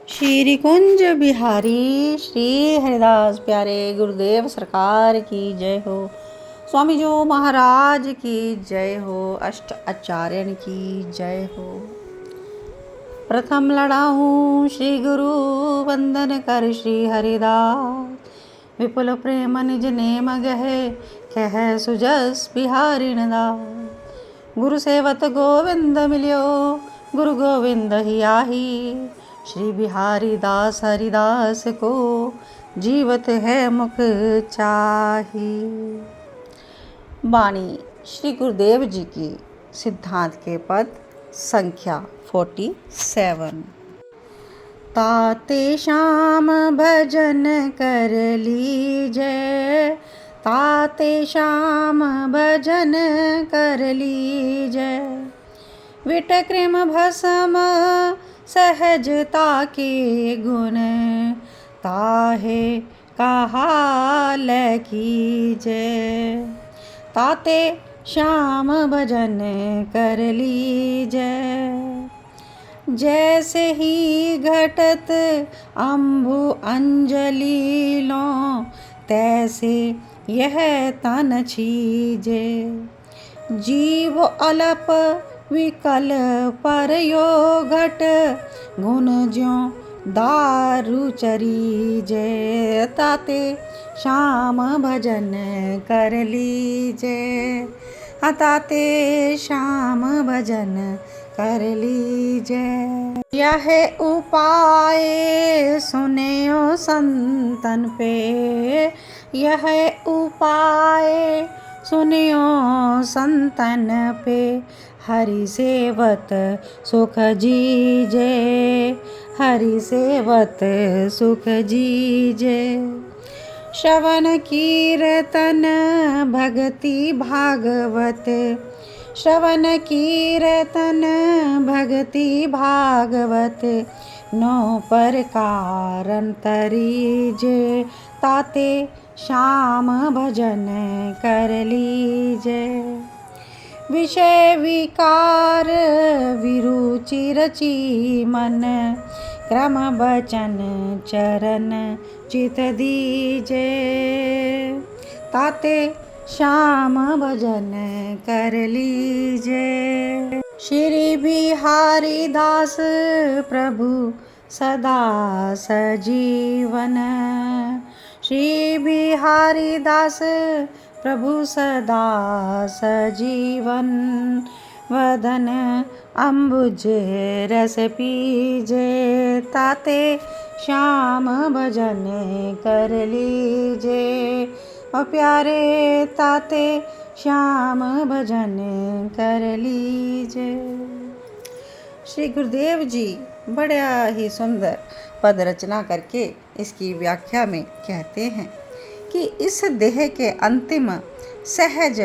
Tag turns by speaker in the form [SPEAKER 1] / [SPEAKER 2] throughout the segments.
[SPEAKER 1] श्री कुंज बिहारी श्री हरिदास प्यारे गुरुदेव सरकार की जय हो। स्वामी जो महाराज की जय हो। अष्ट आचार्यन की जय हो। प्रथम लड़ाऊँ श्री गुरु वंदन कर श्री हरिदास। विपुल प्रेम निज नेम गहे कह सुजस बिहारी दास। गुरु सेवत गोविंद मिलियो गुरु गोविंद ही आही। श्री बिहारी दास हरिदास को जीवत है मुख चाही। वाणी श्री गुरुदेव जी की सिद्धांत के पद संख्या 47। ताते श्याम भजन कर लीजय, ताते श्याम भजन कर लीजय। विटकृम भस्म सहजता के गुण, ताहे कहाल कीजय। ताते श्याम भजन कर लीजय। जैसे ही घटत अम्बु अंजलि लो, तैसे यह तन छीजे। जीव अलप विकल पर यो घट, गुण ज्यों दारु चरीजे। ताते श्याम भजन कर लीजे, ताते श्याम भजन कर लीजे। यह उपाय सुनेओ संतन पे, यह उपाय सुनियो संतन पे। हरि सेवत सुख जीजे, हरि सेवत सुख जीजे। श्रवण कीर्तन भक्ति भागवत, श्रवण कीर्तन भक्ति भागवत। नौ प्रकार तरीजे, ताते श्याम भजन कर लीजे। विषय विकार विरुचि रची मन, क्रम बचन चरण चित दीजे। ताते श्याम भजन कर लीजे। श्री बिहारी दास प्रभु सदा सजीवन, श्री बिहारी दास प्रभु सदा सजीवन। वदन अम्बुज रस पीजे, ताते श्याम भजन कर लीजे। और प्यारे ताते श्याम भजन कर लीजे। श्री गुरुदेव जी बड़ा ही सुंदर पद रचना करके इसकी व्याख्या में कहते हैं कि इस देह के अंतिम सहज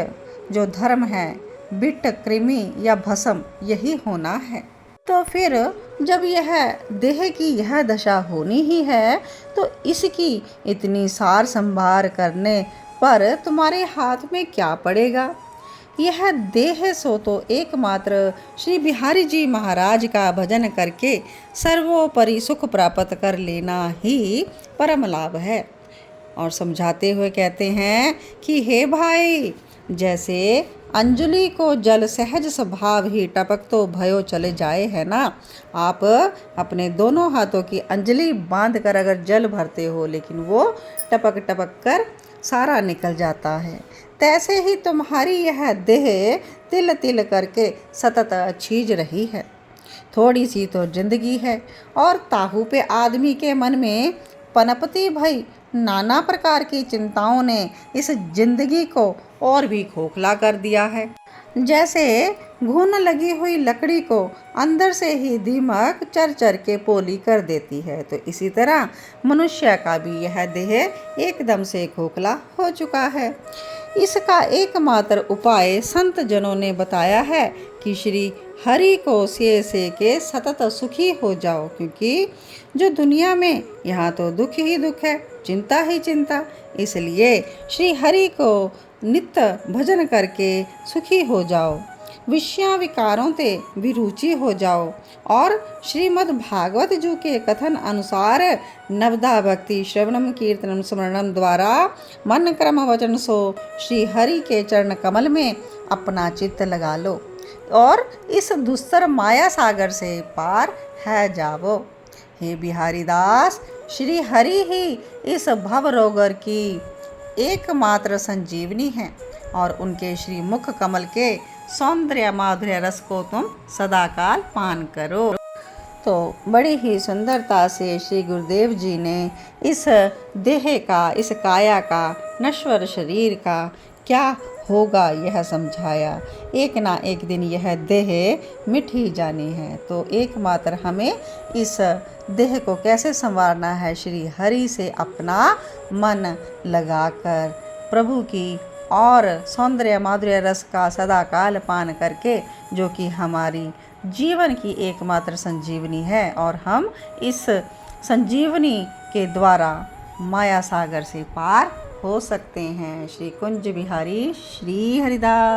[SPEAKER 1] जो धर्म है, बिट कृमि या भस्म यही होना है। तो फिर जब यह देह की यह दशा होनी ही है, तो इसकी इतनी सार संभार करने पर तुम्हारे हाथ में क्या पड़ेगा। यह देह सो तो एकमात्र श्री बिहारी जी महाराज का भजन करके सर्वोपरि सुख प्राप्त कर लेना ही परम लाभ है। और समझाते हुए कहते हैं कि हे भाई, जैसे अंजलि को जल सहज स्वभाव ही टपक तो भयो चले जाए है ना। आप अपने दोनों हाथों की अंजलि बांध कर अगर जल भरते हो, लेकिन वो टपक टपक कर सारा निकल जाता है। तैसे ही तुम्हारी यह देह तिल तिल करके सतत छीज रही है। थोड़ी सी तो जिंदगी है, और ताहू पे आदमी के मन में पनपती भई नाना प्रकार की चिंताओं ने इस जिंदगी को और भी खोखला कर दिया है। जैसे घुन लगी हुई लकड़ी को अंदर से ही दीमक चर चर के पोली कर देती है, तो इसी तरह मनुष्य का भी यह देह एकदम से खोखला हो चुका है। इसका एकमात्र उपाय संत जनों ने बताया है कि श्री हरि को से के सतत सुखी हो जाओ, क्योंकि जो दुनिया में यहाँ तो दुख ही दुख है, चिंता ही चिंता। इसलिए श्री हरि को नित्य भजन करके सुखी हो जाओ। विषयां विकारों ते विरुचि हो जाओ और श्रीमद् भागवत जू के कथन अनुसार नवदा भक्ति श्रवणम कीर्तनम स्मरणम द्वारा मन क्रम वचन सो श्री हरि के चरण कमल में अपना चित्त लगा लो और इस दुस्तर माया सागर से पार है जावो। हे बिहारी दास, श्री हरि ही इस भव रोगर की एकमात्र संजीवनी है और उनके श्री मुख कमल के सौंदर्य माधुर्य रस को तुम सदाकाल पान करो। तो बड़ी ही सुंदरता से श्री गुरुदेव जी ने इस देह का, इस काया का, नश्वर शरीर का क्या होगा यह समझाया। एक ना एक दिन यह देह मिट ही जानी है, तो एकमात्र हमें इस देह को कैसे संवारना है, श्री हरि से अपना मन लगाकर प्रभु की और सौंदर्य माधुर्य रस का सदाकाल पान करके, जो कि हमारी जीवन की एकमात्र संजीवनी है और हम इस संजीवनी के द्वारा माया सागर से पार हो सकते हैं। श्री कुंज बिहारी श्री हरिदास।